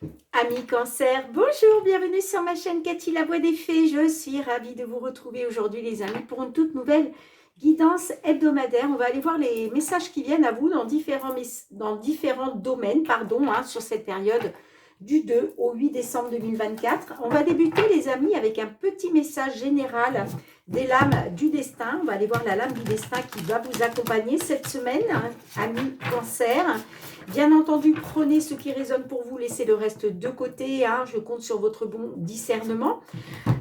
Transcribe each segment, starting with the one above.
Amis Cancer, bonjour, bienvenue sur ma chaîne Cathy la Voix des Fées. Je suis ravie de vous retrouver aujourd'hui les amis pour une toute nouvelle guidance hebdomadaire. On va aller voir les messages qui viennent à vous dans différents domaines sur cette période du 2 au 8 décembre 2024. On va débuter les amis avec un petit message général des lames du destin. On va aller voir la lame du destin qui va vous accompagner cette semaine, amis Cancer. Bien entendu, prenez ce qui résonne pour vous, laissez le reste de côté. Je compte sur votre bon discernement.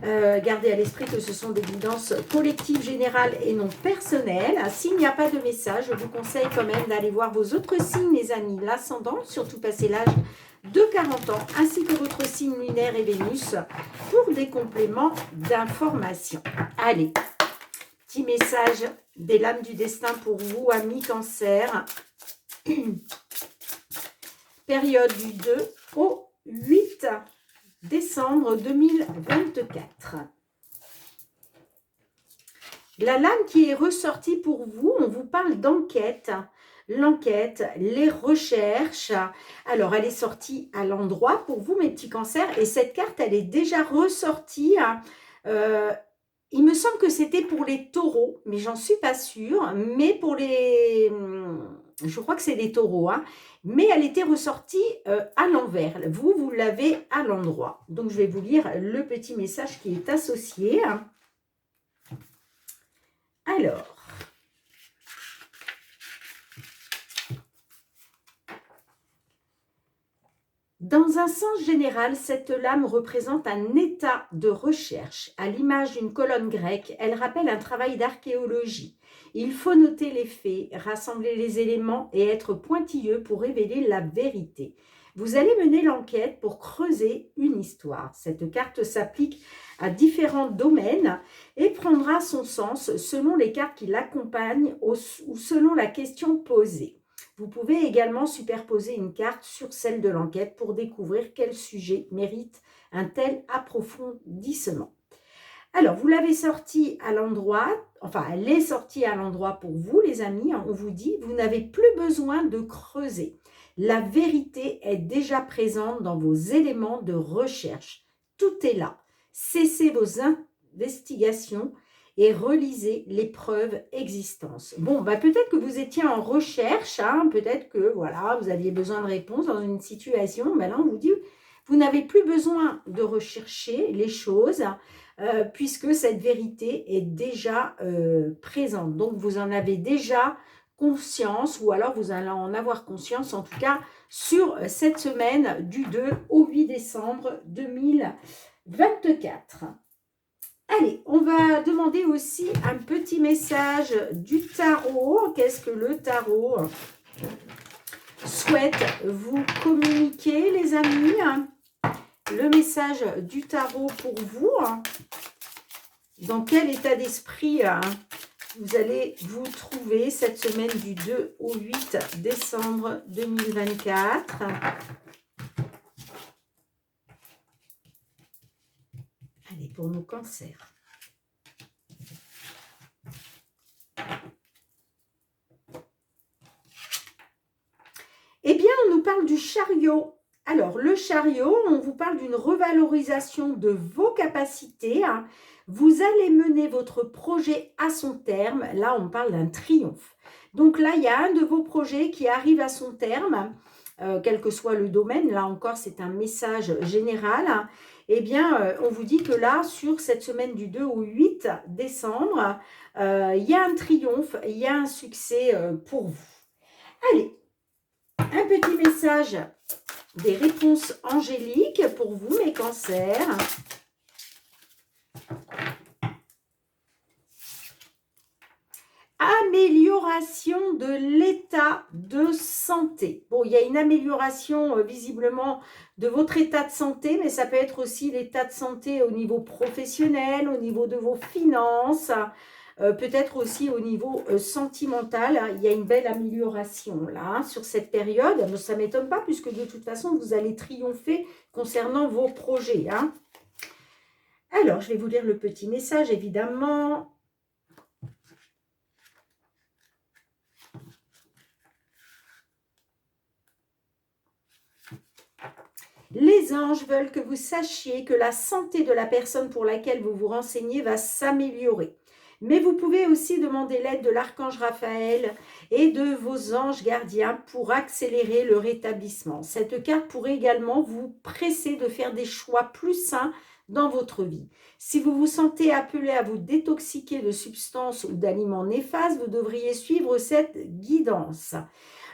Gardez à l'esprit que ce sont des guidances collectives, générales et non personnelles. S'il n'y a pas de message, je vous conseille quand même d'aller voir vos autres signes, les amis. L'ascendant, surtout passé l'âge de 40 ans, ainsi que votre signe lunaire et Vénus, pour des compléments d'information. Allez, petit message des lames du destin pour vous, amis Cancer. Période du 2 au 8 décembre 2024. La lame qui est ressortie pour vous, on vous parle d'enquête. L'enquête, les recherches. Alors, elle est sortie à l'endroit pour vous, mes petits cancers. Et cette carte, elle est déjà ressortie. Il me semble que c'était pour les taureaux, mais j'en suis pas sûre. Mais pour les... Je crois que c'est des taureaux. Mais elle était ressortie à l'envers. Vous l'avez à l'endroit. Donc, je vais vous lire le petit message qui est associé. Alors, dans un sens général, cette lame représente un état de recherche. À l'image d'une colonne grecque, elle rappelle un travail d'archéologie. Il faut noter les faits, rassembler les éléments et être pointilleux pour révéler la vérité. Vous allez mener l'enquête pour creuser une histoire. Cette carte s'applique à différents domaines et prendra son sens selon les cartes qui l'accompagnent ou selon la question posée. Vous pouvez également superposer une carte sur celle de l'enquête pour découvrir quel sujet mérite un tel approfondissement. Alors, vous l'avez sortie à l'endroit, enfin, elle est sortie à l'endroit pour vous, les amis. On vous dit, vous n'avez plus besoin de creuser. La vérité est déjà présente dans vos éléments de recherche. Tout est là. Cessez vos investigations et relisez les preuves existence. Bon, peut-être que vous étiez en recherche, peut-être que voilà, vous aviez besoin de réponses dans une situation. Là, on vous dit, vous n'avez plus besoin de rechercher les choses puisque cette vérité est déjà présente. Donc, vous en avez déjà conscience, ou alors vous allez en avoir conscience, en tout cas, sur cette semaine du 2 au 8 décembre 2024. Allez, on va demander aussi un petit message du tarot. Qu'est-ce que le tarot souhaite vous communiquer, les amis? Le message du tarot pour vous. Dans quel état d'esprit vous allez vous trouver cette semaine du 2 au 8 décembre 2024? Allez, pour nos cancers. Eh bien, on nous parle du chariot. Alors, le chariot, on vous parle d'une revalorisation de vos capacités. Vous allez mener votre projet à son terme. Là, on parle d'un triomphe. Donc là, il y a un de vos projets qui arrive à son terme, quel que soit le domaine. Là encore, c'est un message général. Eh bien, on vous dit que là, sur cette semaine du 2 au 8 décembre, il y a un triomphe, il y a un succès pour vous. Allez, un petit message des réponses angéliques pour vous, mes cancers. Amélioration de l'état de santé. Bon, il y a une amélioration visiblement de votre état de santé, mais ça peut être aussi l'état de santé au niveau professionnel, au niveau de vos finances, peut-être aussi au niveau sentimental. Il y a une belle amélioration là sur cette période. Ça ne m'étonne pas puisque de toute façon, vous allez triompher concernant vos projets. Alors, je vais vous lire le petit message, évidemment. Les anges veulent que vous sachiez que la santé de la personne pour laquelle vous vous renseignez va s'améliorer. Mais vous pouvez aussi demander l'aide de l'archange Raphaël et de vos anges gardiens pour accélérer le rétablissement. Cette carte pourrait également vous presser de faire des choix plus sains dans votre vie. Si vous vous sentez appelé à vous détoxiquer de substances ou d'aliments néfastes, vous devriez suivre cette guidance.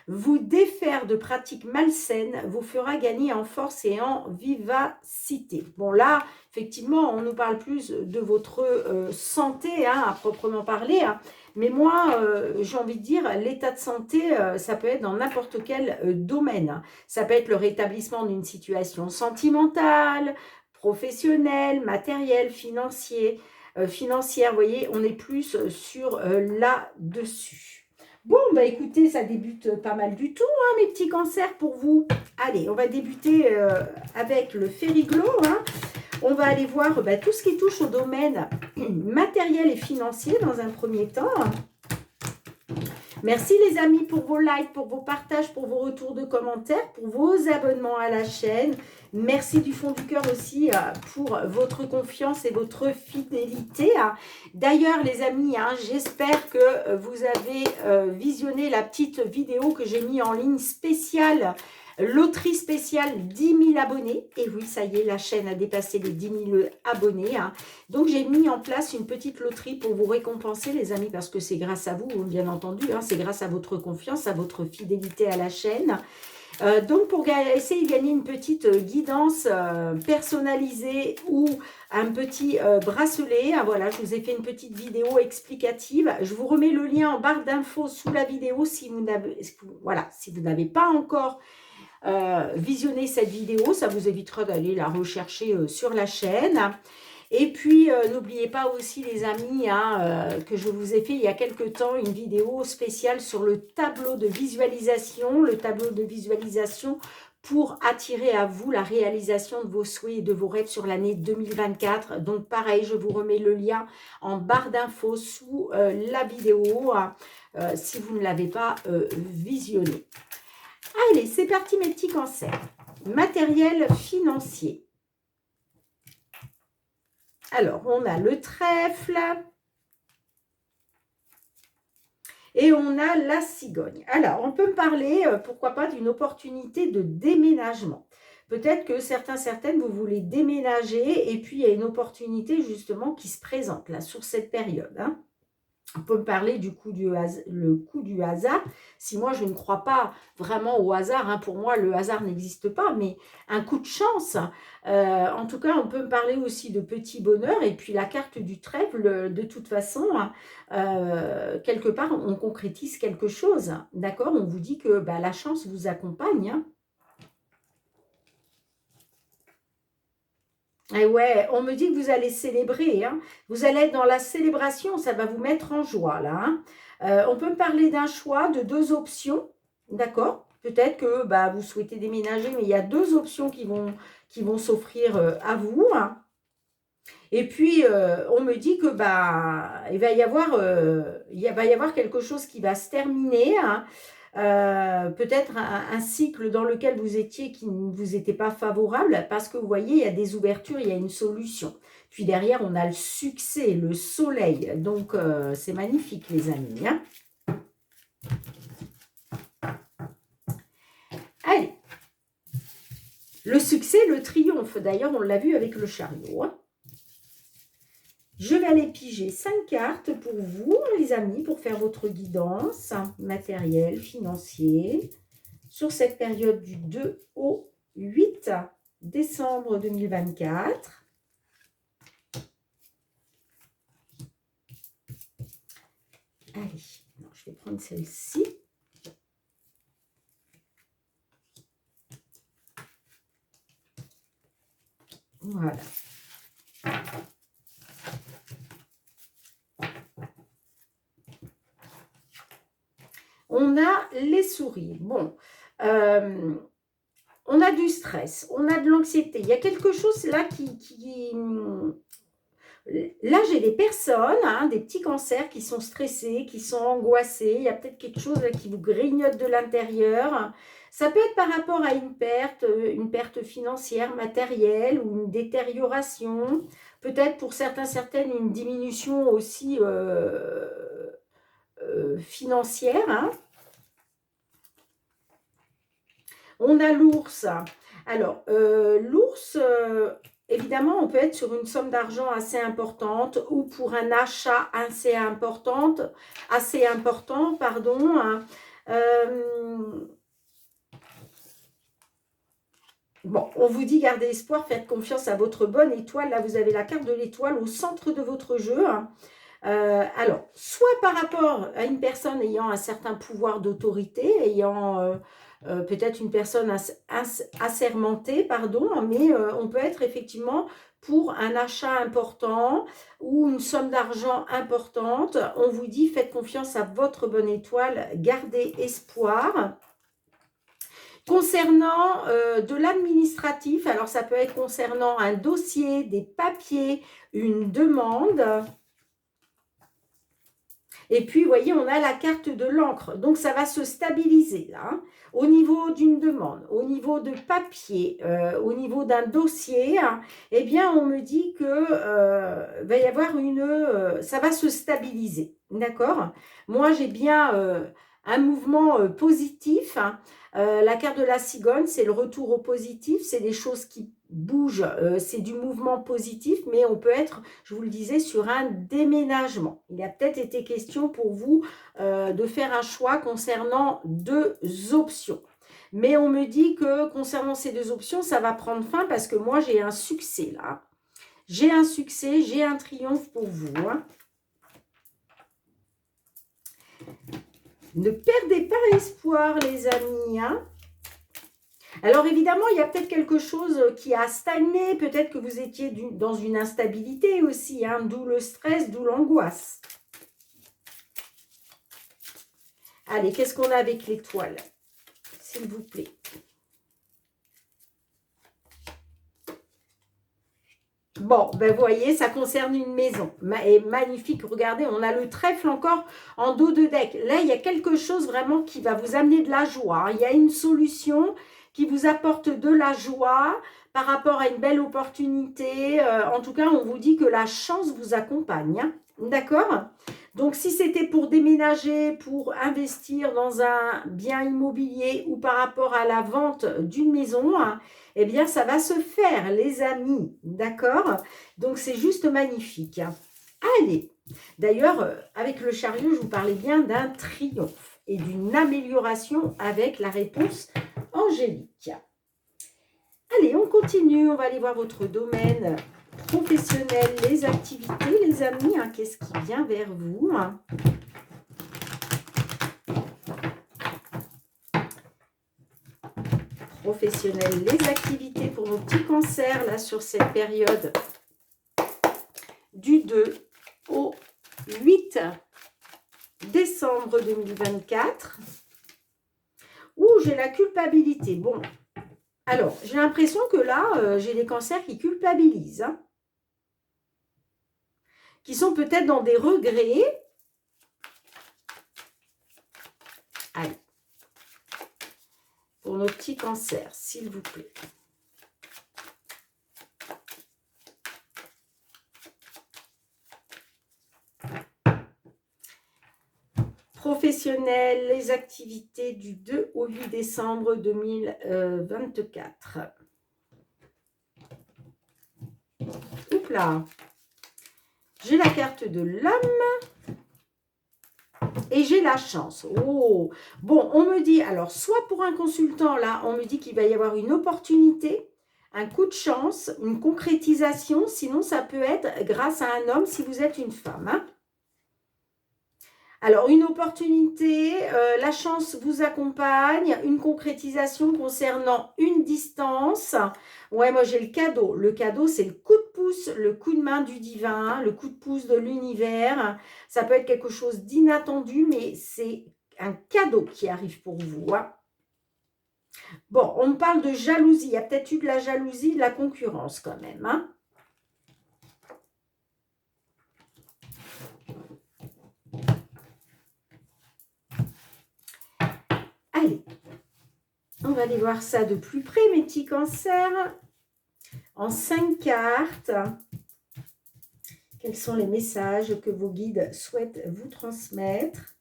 Vous défaire de pratiques malsaines vous fera gagner en force et en vivacité. Bon là, effectivement, on nous parle plus de votre santé, hein, à proprement parler. Hein. Mais moi, j'ai envie de dire, l'état de santé, ça peut être dans n'importe quel domaine. Ça peut être le rétablissement d'une situation sentimentale, professionnelle, matérielle, financière. Vous voyez, on est plus sur là-dessus. Bon, bah écoutez, ça débute pas mal du tout, hein, mes petits cancers pour vous. Allez, on va débuter avec le Fériglo. Hein. On va aller voir tout ce qui touche au domaine matériel et financier dans un premier temps. Merci les amis pour vos likes, pour vos partages, pour vos retours de commentaires, pour vos abonnements à la chaîne. Merci du fond du cœur aussi pour votre confiance et votre fidélité. D'ailleurs les amis, j'espère que vous avez visionné la petite vidéo que j'ai mis en ligne spéciale. Loterie spéciale 10 000 abonnés. Et oui, ça y est, la chaîne a dépassé les 10 000 abonnés. Donc, j'ai mis en place une petite loterie pour vous récompenser, les amis, parce que c'est grâce à vous, bien entendu. C'est grâce à votre confiance, à votre fidélité à la chaîne. Donc, pour essayer de gagner une petite guidance personnalisée ou un petit bracelet, voilà, je vous ai fait une petite vidéo explicative. Je vous remets le lien en barre d'infos sous la vidéo si vous n'avez pas encore visionner cette vidéo, ça vous évitera d'aller la rechercher sur la chaîne. Et puis, n'oubliez pas aussi les amis, que je vous ai fait il y a quelques temps une vidéo spéciale sur le tableau de visualisation. Le tableau de visualisation pour attirer à vous la réalisation de vos souhaits et de vos rêves sur l'année 2024. Donc, pareil, je vous remets le lien en barre d'infos sous la vidéo si vous ne l'avez pas visionné. Allez, c'est parti mes petits cancers. Matériel financier. Alors, on a le trèfle. Et on a la cigogne. Alors, on peut me parler, pourquoi pas, d'une opportunité de déménagement. Peut-être que certaines, vous voulez déménager et puis il y a une opportunité justement qui se présente là sur cette période. On peut me parler du coup du hasard. Si moi, je ne crois pas vraiment au hasard, pour moi, le hasard n'existe pas, mais un coup de chance. En tout cas, on peut me parler aussi de petit bonheur. Et puis, la carte du trèfle, de toute façon, quelque part, on concrétise quelque chose. D'accord? On vous dit que la chance vous accompagne. Et ouais, on me dit que vous allez célébrer, vous allez être dans la célébration, ça va vous mettre en joie là. On peut me parler d'un choix de 2 options, d'accord? Peut-être que vous souhaitez déménager, mais il y a 2 options qui vont s'offrir à vous. Et puis, on me dit que il va y avoir quelque chose qui va se terminer, peut-être un cycle dans lequel vous étiez qui ne vous était pas favorable parce que vous voyez, il y a des ouvertures, il y a une solution. Puis derrière, on a le succès, le soleil. Donc, c'est magnifique, les amis. Allez. Le succès, le triomphe. D'ailleurs, on l'a vu avec le chariot. Je vais aller piger 5 cartes pour vous, les amis, pour faire votre guidance matérielle, financier, sur cette période du 2 au 8 décembre 2024. Allez, je vais prendre celle-ci. Voilà. On a les souris. Bon, on a du stress, on a de l'anxiété. Il y a quelque chose là qui... Là, j'ai des personnes, des petits cancers qui sont stressés, qui sont angoissés. Il y a peut-être quelque chose là qui vous grignote de l'intérieur. Ça peut être par rapport à une perte financière, matérielle ou une détérioration. Peut-être pour certains, certaines, une diminution aussi financière, hein. On a l'ours. Alors, l'ours, évidemment, on peut être sur une somme d'argent assez importante ou pour un achat assez important, pardon, hein. Bon, on vous dit gardez espoir, faites confiance à votre bonne étoile. Là, vous avez la carte de l'étoile au centre de votre jeu, hein. Alors, soit par rapport à une personne ayant un certain pouvoir d'autorité, ayant peut-être une personne assermentée, pardon, mais on peut être effectivement pour un achat important ou une somme d'argent importante. On vous dit faites confiance à votre bonne étoile, gardez espoir. Concernant de l'administratif, alors ça peut être concernant un dossier, des papiers, une demande. Et puis, vous voyez, on a la carte de l'encre. Donc, ça va se stabiliser là, hein, au niveau d'une demande, au niveau de papier, au niveau d'un dossier. Hein, eh bien, on me dit que va y avoir ça va se stabiliser. D'accord? Moi, j'ai bien un mouvement positif. Hein. La carte de la cigogne, c'est le retour au positif. C'est des choses qui bougent. C'est du mouvement positif, mais on peut être, je vous le disais, sur un déménagement. Il a peut-être été question pour vous de faire un choix concernant deux options. Mais on me dit que concernant ces deux options, ça va prendre fin parce que moi, j'ai un succès là. J'ai un succès, j'ai un triomphe pour vous. Hein. Ne perdez pas espoir, les amis. Hein. Alors évidemment, il y a peut-être quelque chose qui a stagné, peut-être que vous étiez dans une instabilité aussi, hein, d'où le stress, d'où l'angoisse. Allez, qu'est-ce qu'on a avec l'étoile, s'il vous plaît? Bon, ben vous voyez, ça concerne une maison. Et magnifique, regardez, on a le trèfle encore en dos de deck. Là, il y a quelque chose vraiment qui va vous amener de la joie. Hein. Il y a une solution qui vous apporte de la joie par rapport à une belle opportunité. En tout cas, on vous dit que la chance vous accompagne. Hein. D'accord? Donc, si c'était pour déménager, pour investir dans un bien immobilier ou par rapport à la vente d'une maison, hein, eh bien, ça va se faire, les amis. D'accord? Donc, c'est juste magnifique. Hein. Allez. D'ailleurs, avec le chariot, je vous parlais bien d'un triomphe et d'une amélioration avec la réponse angélique. Allez, on continue. On va aller voir votre domaine professionnel, les activités, les amis. Hein, qu'est-ce qui vient vers vous? Hein. Professionnel, les activités pour nos petits cancers, là, sur cette période du 2 au 8 décembre 2024. Ouh, j'ai la culpabilité. Bon, alors, j'ai l'impression que là, j'ai des cancers qui culpabilisent. Hein, qui sont peut-être dans des regrets. Allez. Pour nos petits cancers, s'il vous plaît. Professionnel, les activités du 2 au 8 décembre 2024. Oups là. J'ai la carte de l'homme et j'ai la chance. Oh, bon, on me dit, alors, soit pour un consultant, là, on me dit qu'il va y avoir une opportunité, un coup de chance, une concrétisation. Sinon, ça peut être grâce à un homme si vous êtes une femme. Hein. Alors, une opportunité, la chance vous accompagne, une concrétisation concernant une distance. Ouais, moi j'ai le cadeau. Le cadeau, c'est le coup de pouce, le coup de main du divin, le coup de pouce de l'univers. Ça peut être quelque chose d'inattendu, mais c'est un cadeau qui arrive pour vous. Hein. Bon, on me parle de jalousie. Il y a peut-être eu de la jalousie, de la concurrence quand même. Hein. Allez. On va aller voir ça de plus près, mes petits cancers. En 5 cartes, quels sont les messages que vos guides souhaitent vous transmettre?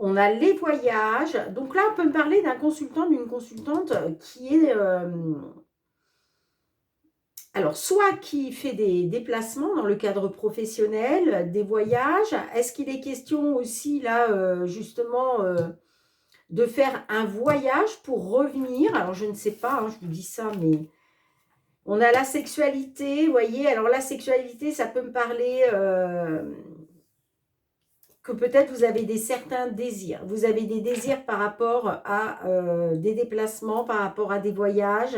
On a les voyages. Donc là, on peut me parler d'un consultant, d'une consultante qui est... alors, soit qui fait des déplacements dans le cadre professionnel, des voyages. Est-ce qu'il est question aussi, là, justement, de faire un voyage pour revenir? Alors, je ne sais pas, hein, je vous dis ça, mais... On a la sexualité, vous voyez. Alors, la sexualité, ça peut me parler... que peut-être vous avez certains désirs. Vous avez des désirs par rapport à des déplacements, par rapport à des voyages.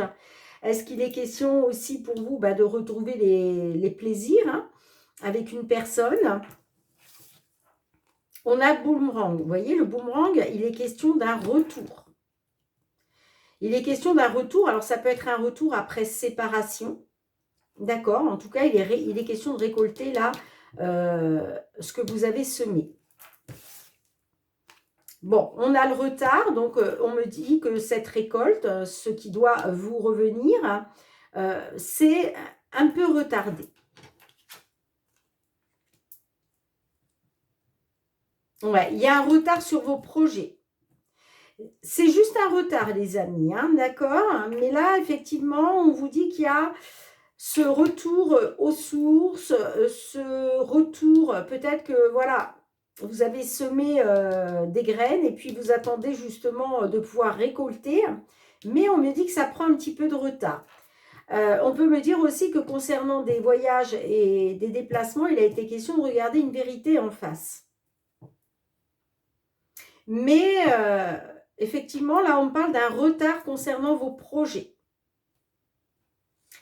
Est-ce qu'il est question aussi pour vous de retrouver les plaisirs, hein, avec une personne? On a le boomerang. Vous voyez, le boomerang, il est question d'un retour. Il est question d'un retour. Alors, ça peut être un retour après séparation. D'accord? En tout cas, il est question de récolter là ce que vous avez semé. Bon, on a le retard, donc on me dit que cette récolte, ce qui doit vous revenir, c'est un peu retardé. Ouais, il y a un retard sur vos projets. C'est juste un retard, les amis, hein, d'accord? Mais là, effectivement, on vous dit qu'il y a ce retour aux sources, ce retour, peut-être que, voilà, vous avez semé des graines et puis vous attendez justement de pouvoir récolter, mais on me dit que ça prend un petit peu de retard. On peut me dire aussi que concernant des voyages et des déplacements, il a été question de regarder une vérité en face. Mais effectivement, là, on parle d'un retard concernant vos projets.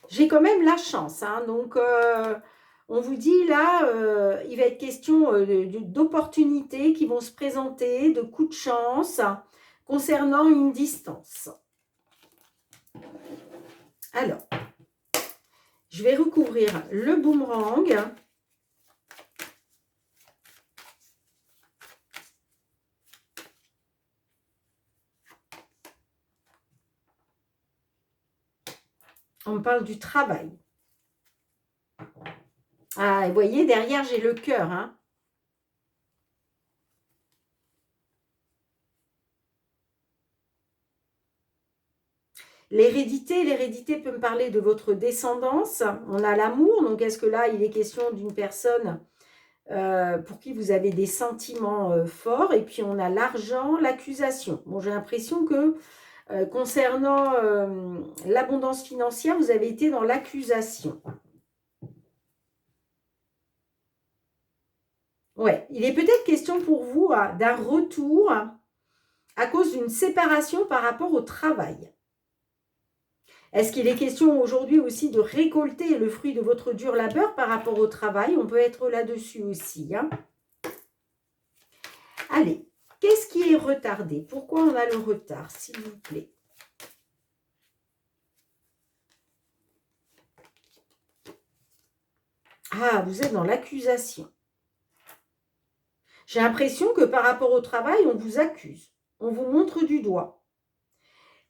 J'ai quand même la chance, hein, donc on vous dit là, il va être question d'opportunités qui vont se présenter, de coups de chance concernant une distance. Alors, je vais recouvrir le boomerang. On me parle du travail. Ah, vous voyez, derrière, j'ai le cœur, hein. L'hérédité peut me parler de votre descendance. On a l'amour, donc est-ce que là, il est question d'une personne pour qui vous avez des sentiments forts? Et puis, on a l'argent, l'accusation. Bon, j'ai l'impression que concernant l'abondance financière, vous avez été dans l'accusation. Ouais, il est peut-être question pour vous d'un retour à cause d'une séparation par rapport au travail. Est-ce qu'il est question aujourd'hui aussi de récolter le fruit de votre dur labeur par rapport au travail? On peut être là-dessus aussi, hein. Allez, qu'est-ce qui est retardé? Pourquoi on a le retard, s'il vous plaît? Ah, vous êtes dans l'accusation. J'ai l'impression que par rapport au travail, on vous accuse. On vous montre du doigt.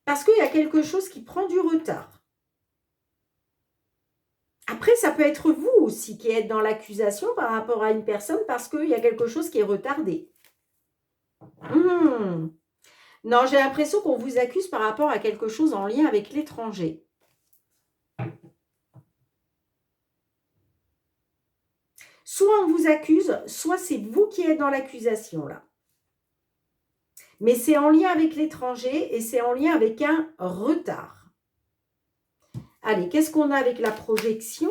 Parce qu'il y a quelque chose qui prend du retard. Après, ça peut être vous aussi qui êtes dans l'accusation par rapport à une personne parce qu'il y a quelque chose qui est retardé. Non, j'ai l'impression qu'on vous accuse par rapport à quelque chose en lien avec l'étranger. Soit on vous accuse, soit c'est vous qui êtes dans l'accusation, là. Mais c'est en lien avec l'étranger et c'est en lien avec un retard. Allez, qu'est-ce qu'on a avec la projection?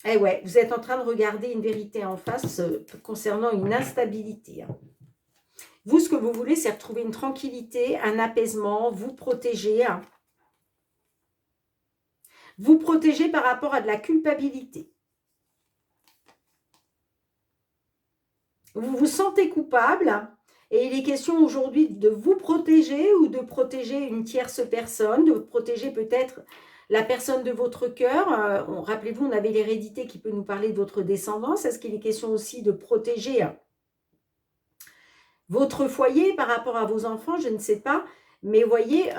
Eh ouais, vous êtes en train de regarder une vérité en face concernant une instabilité. Hein. Vous, ce que vous voulez, c'est retrouver une tranquillité, un apaisement, vous protéger. Vous protéger par rapport à de la culpabilité. Vous vous sentez coupable et il est question aujourd'hui de vous protéger ou de protéger une tierce personne, de protéger peut-être la personne de votre cœur. Rappelez-vous, on avait l'hérédité qui peut nous parler de votre descendance. Est-ce qu'il est question aussi de protéger votre foyer par rapport à vos enfants? Je ne sais pas. Mais voyez,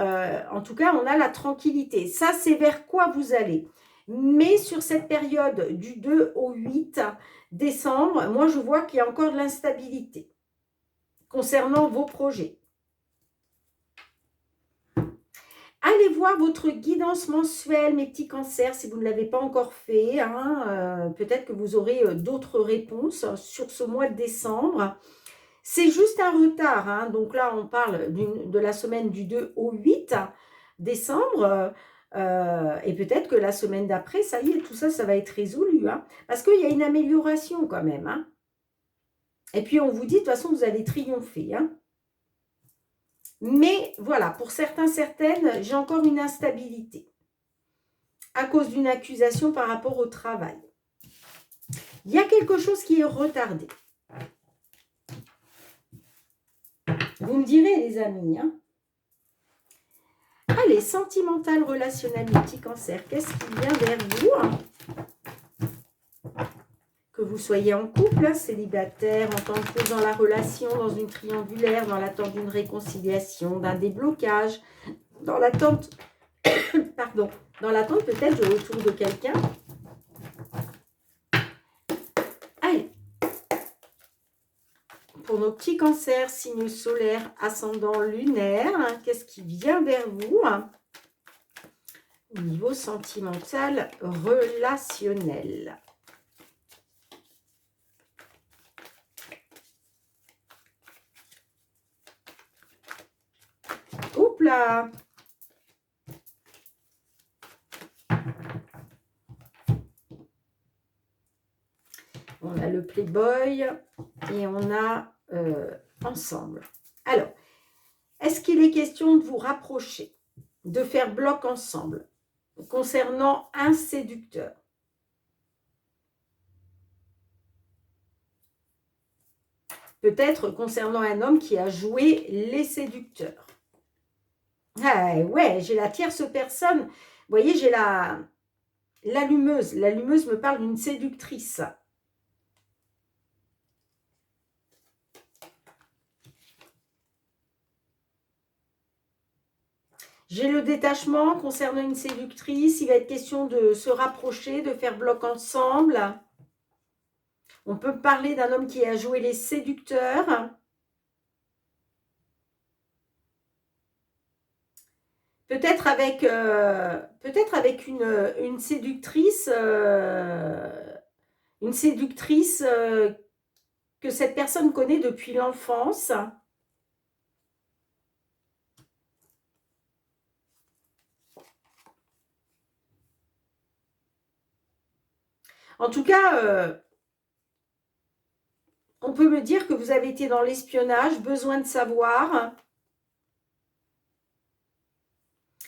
en tout cas, on a la tranquillité. Ça, c'est vers quoi vous allez. Mais sur cette période du 2 au 8 décembre, moi, je vois qu'il y a encore de l'instabilité concernant vos projets. Allez voir votre guidance mensuelle, mes petits cancers, si vous ne l'avez pas encore fait. Peut-être que vous aurez d'autres réponses sur ce mois de décembre. C'est juste un retard. Donc là, on parle de la semaine du 2 au 8 décembre. Et peut-être que la semaine d'après, ça y est, tout ça, ça va être résolu. Parce qu'il y a une amélioration quand même. Et puis, on vous dit, de toute façon, vous allez triompher. Mais voilà, pour certains, certaines, j'ai encore une instabilité à cause d'une accusation par rapport au travail. Il y a quelque chose qui est retardé. Vous me direz, les amis. Allez, sentimental, relationnel, petit cancer. Qu'est-ce qui vient vers vous? Que vous soyez en couple, célibataire, en tant que cause dans la relation, dans une triangulaire, dans l'attente d'une réconciliation, d'un déblocage, dans l'attente, pardon, dans l'attente peut-être de retour de quelqu'un. Allez, pour nos petits cancers, signe solaire, ascendant lunaire, qu'est-ce qui vient vers vous au niveau sentimental, relationnel? Oups là! On a le Playboy et on a ensemble. Alors, est-ce qu'il est question de vous rapprocher, de faire bloc ensemble concernant un séducteur? Peut-être concernant un homme qui a joué les séducteurs. Ah ouais, j'ai la tierce personne. Vous voyez, j'ai l'allumeuse. L'allumeuse me parle d'une séductrice. J'ai le détachement concernant une séductrice. Il va être question de se rapprocher, de faire bloc ensemble. On peut parler d'un homme qui a joué les séducteurs. Peut-être avec une séductrice, que cette personne connaît depuis l'enfance. En tout cas, on peut me dire que vous avez été dans l'espionnage, besoin de savoir.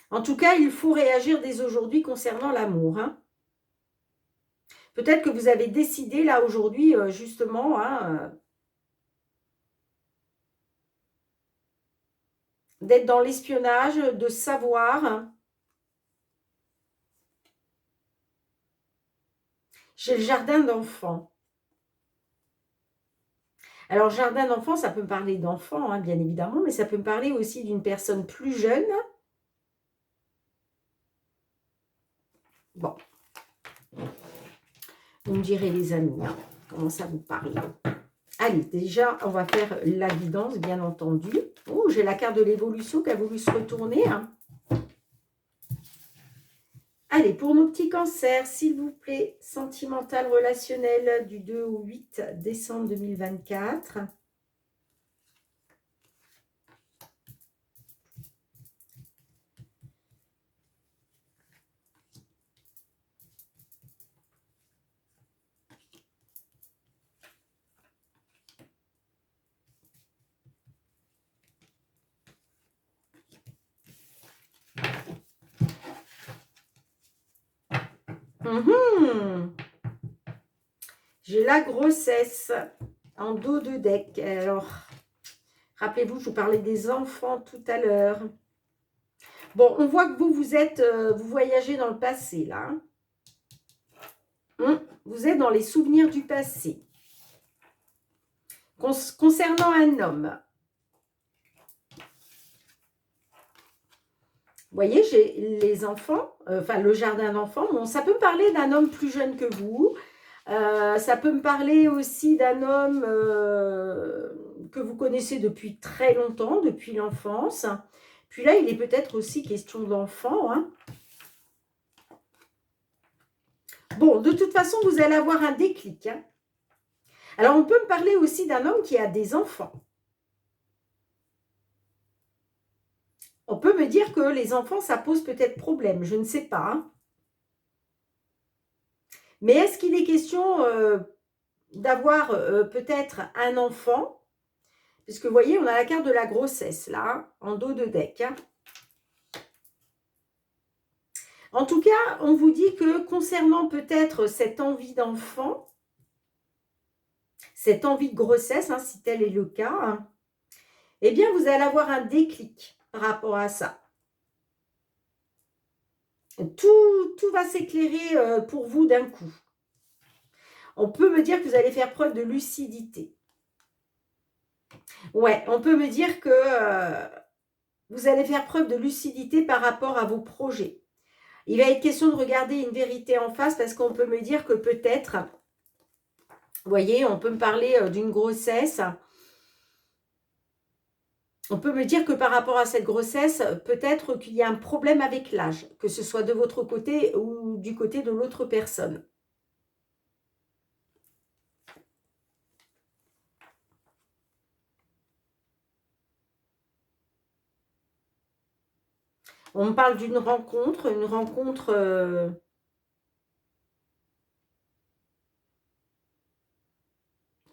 En tout cas, il faut réagir dès aujourd'hui concernant l'amour. Peut-être que vous avez décidé là aujourd'hui, justement, d'être dans l'espionnage, de savoir. J'ai le jardin d'enfants. Alors, jardin d'enfants, ça peut me parler d'enfants, bien évidemment, mais ça peut me parler aussi d'une personne plus jeune. Bon. Vous me direz, les amis, comment ça vous parle? Allez, déjà, on va faire la guidance, bien entendu. Oh, j'ai la carte de l'évolution qui a voulu se retourner. Allez, pour nos petits cancers, s'il vous plaît, sentimental, relationnel du 2 au 8 décembre 2024. Mhm. J'ai la grossesse en dos de deck. Alors, rappelez-vous, je vous parlais des enfants tout à l'heure. Bon, on voit que vous voyagez dans le passé, là. Vous êtes dans les souvenirs du passé. Concernant un homme, vous voyez, j'ai les enfants, enfin le jardin d'enfants. Bon, ça peut me parler d'un homme plus jeune que vous. Ça peut me parler aussi d'un homme que vous connaissez depuis très longtemps, depuis l'enfance. Puis là, il est peut-être aussi question d'enfant, hein. Bon, de toute façon, vous allez avoir un déclic, hein. Alors, on peut me parler aussi d'un homme qui a des enfants. On peut me dire que les enfants, ça pose peut-être problème, je ne sais pas, hein. Mais est-ce qu'il est question d'avoir peut-être un enfant? Puisque vous voyez, on a la carte de la grossesse, là, hein, en dos de deck, hein. En tout cas, on vous dit que concernant peut-être cette envie d'enfant, cette envie de grossesse, hein, si tel est le cas, hein, eh bien, vous allez avoir un déclic par rapport à ça. Tout va s'éclairer pour vous d'un coup. On peut me dire que vous allez faire preuve de lucidité. Ouais, on peut me dire que vous allez faire preuve de lucidité par rapport à vos projets. Il va être question de regarder une vérité en face parce qu'on peut me dire que peut-être, vous voyez, on peut me parler d'une grossesse. On peut me dire que par rapport à cette grossesse, peut-être qu'il y a un problème avec l'âge, que ce soit de votre côté ou du côté de l'autre personne. On me parle d'une rencontre,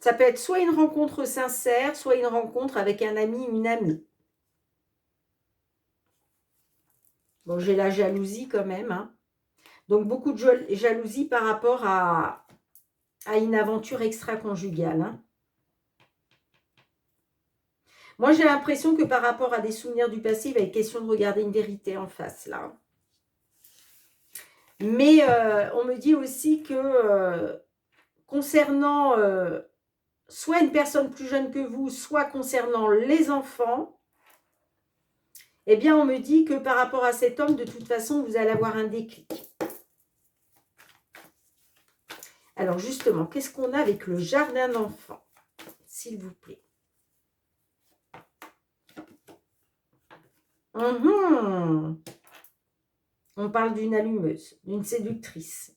ça peut être soit une rencontre sincère, soit une rencontre avec un ami, une amie. Bon, j'ai la jalousie quand même, hein. Donc, beaucoup de jalousie par rapport à une aventure extra-conjugale, hein. Moi, j'ai l'impression que par rapport à des souvenirs du passé, il va être question de regarder une vérité en face, là. Mais on me dit aussi que concernant soit une personne plus jeune que vous, soit concernant les enfants, eh bien, on me dit que par rapport à cet homme, de toute façon, vous allez avoir un déclic. Alors, justement, qu'est-ce qu'on a avec le jardin d'enfants, s'il vous plaît? On parle d'une allumeuse, d'une séductrice.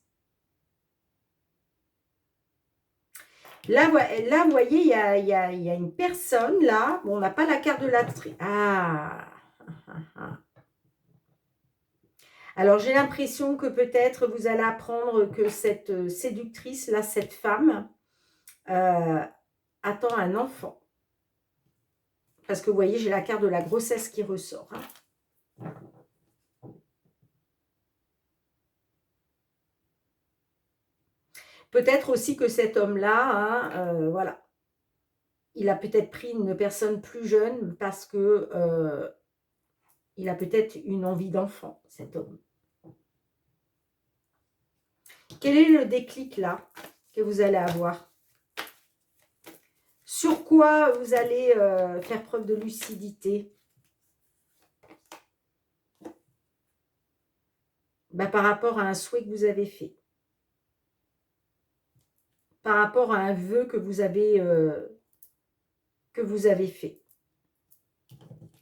Là, vous voyez, il y a une personne, là. Bon, on n'a pas la carte de la... Ah. Alors, j'ai l'impression que peut-être vous allez apprendre que cette séductrice, là, cette femme, attend un enfant. Parce que vous voyez, j'ai la carte de la grossesse qui ressort, hein. Peut-être aussi que cet homme-là, hein, voilà, il a peut-être pris une personne plus jeune parce que il a peut-être une envie d'enfant, cet homme. Quel est le déclic là que vous allez avoir? Sur quoi vous allez faire preuve de lucidité? Ben, par rapport à un souhait que vous avez fait. Par rapport à un vœu que vous avez fait.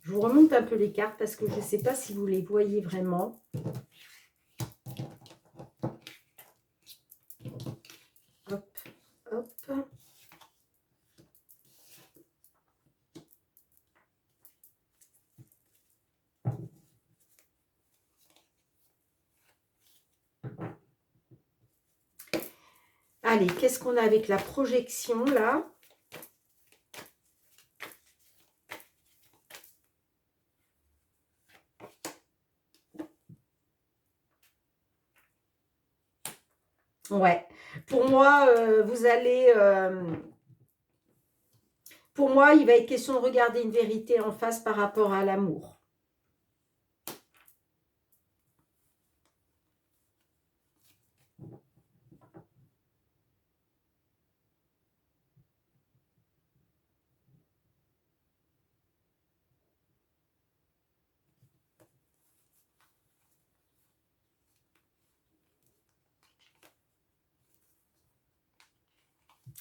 Je vous remonte un peu les cartes parce que je ne sais pas si vous les voyez vraiment. Hop, hop. Allez, qu'est-ce qu'on a avec la projection là? Ouais. Pour moi, vous allez... pour moi, il va être question de regarder une vérité en face par rapport à l'amour.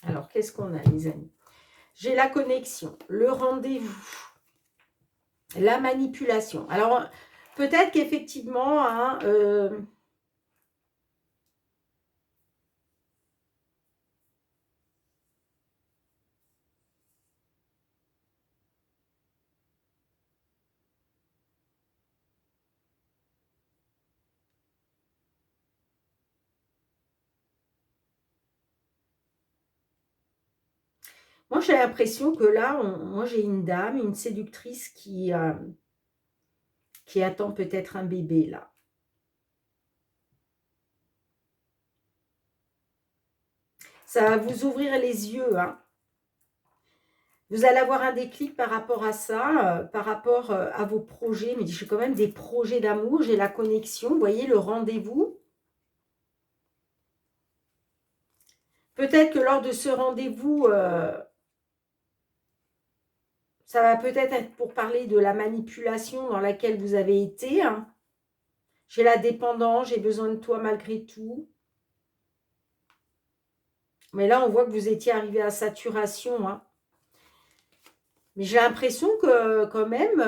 Alors, qu'est-ce qu'on a, les amis? J'ai la connexion, le rendez-vous, la manipulation. Alors, peut-être qu'effectivement, hein, moi, j'ai l'impression que là, moi, j'ai une dame, une séductrice qui attend peut-être un bébé, là. Ça va vous ouvrir les yeux, hein. Vous allez avoir un déclic par rapport à ça, par rapport à vos projets. Mais j'ai quand même des projets d'amour, j'ai la connexion, vous voyez, le rendez-vous. Peut-être que lors de ce rendez-vous, ça va peut-être être pour parler de la manipulation dans laquelle vous avez été, hein. J'ai la dépendance, j'ai besoin de toi malgré tout. Mais là, on voit que vous étiez arrivé à saturation, hein. Mais j'ai l'impression que quand même,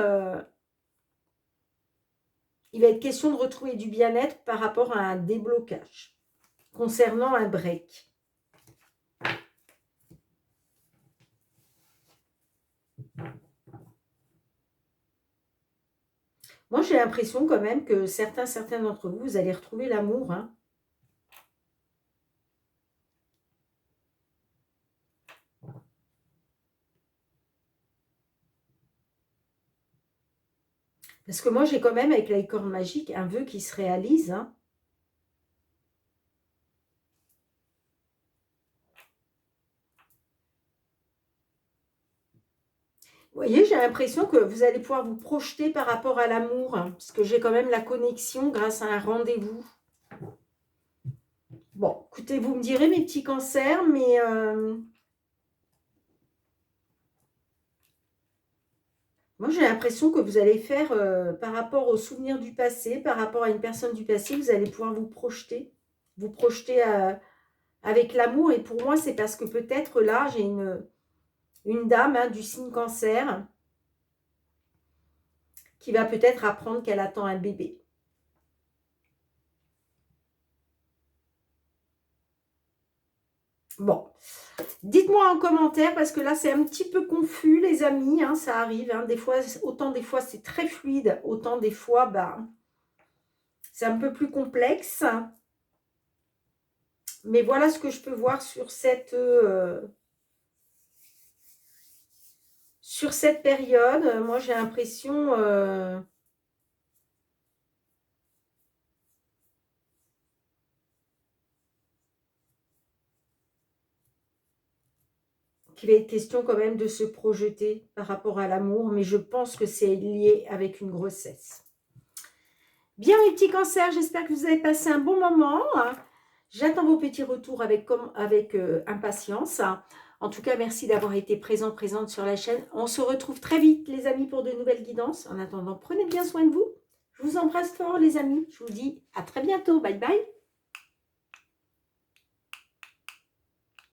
il va être question de retrouver du bien-être par rapport à un déblocage concernant un break. Moi, j'ai l'impression quand même que certains d'entre vous, vous allez retrouver l'amour, hein. Parce que moi, j'ai quand même, avec la licorne magique, un vœu qui se réalise, hein. Vous voyez, j'ai l'impression que vous allez pouvoir vous projeter par rapport à l'amour, hein, parce que j'ai quand même la connexion grâce à un rendez-vous. Bon, écoutez, vous me direz, mes petits cancers, mais moi, j'ai l'impression que vous allez faire, par rapport aux souvenirs du passé, par rapport à une personne du passé, vous allez pouvoir vous projeter avec l'amour. Et pour moi, c'est parce que peut-être là, j'ai une dame, hein, du signe cancer qui va peut-être apprendre qu'elle attend un bébé. Bon, dites-moi en commentaire parce que là, c'est un petit peu confus, les amis, hein, ça arrive. Hein, des fois, autant des fois, c'est très fluide, autant des fois, bah, c'est un peu plus complexe. Mais voilà ce que je peux voir sur cette période. Moi, j'ai l'impression qu'il va être question quand même de se projeter par rapport à l'amour, mais je pense que c'est lié avec une grossesse. Bien, mes petits cancers, j'espère que vous avez passé un bon moment. J'attends vos petits retours avec impatience. En tout cas, merci d'avoir été présente sur la chaîne. On se retrouve très vite, les amis, pour de nouvelles guidances. En attendant, prenez bien soin de vous. Je vous embrasse fort, les amis. Je vous dis à très bientôt. Bye bye.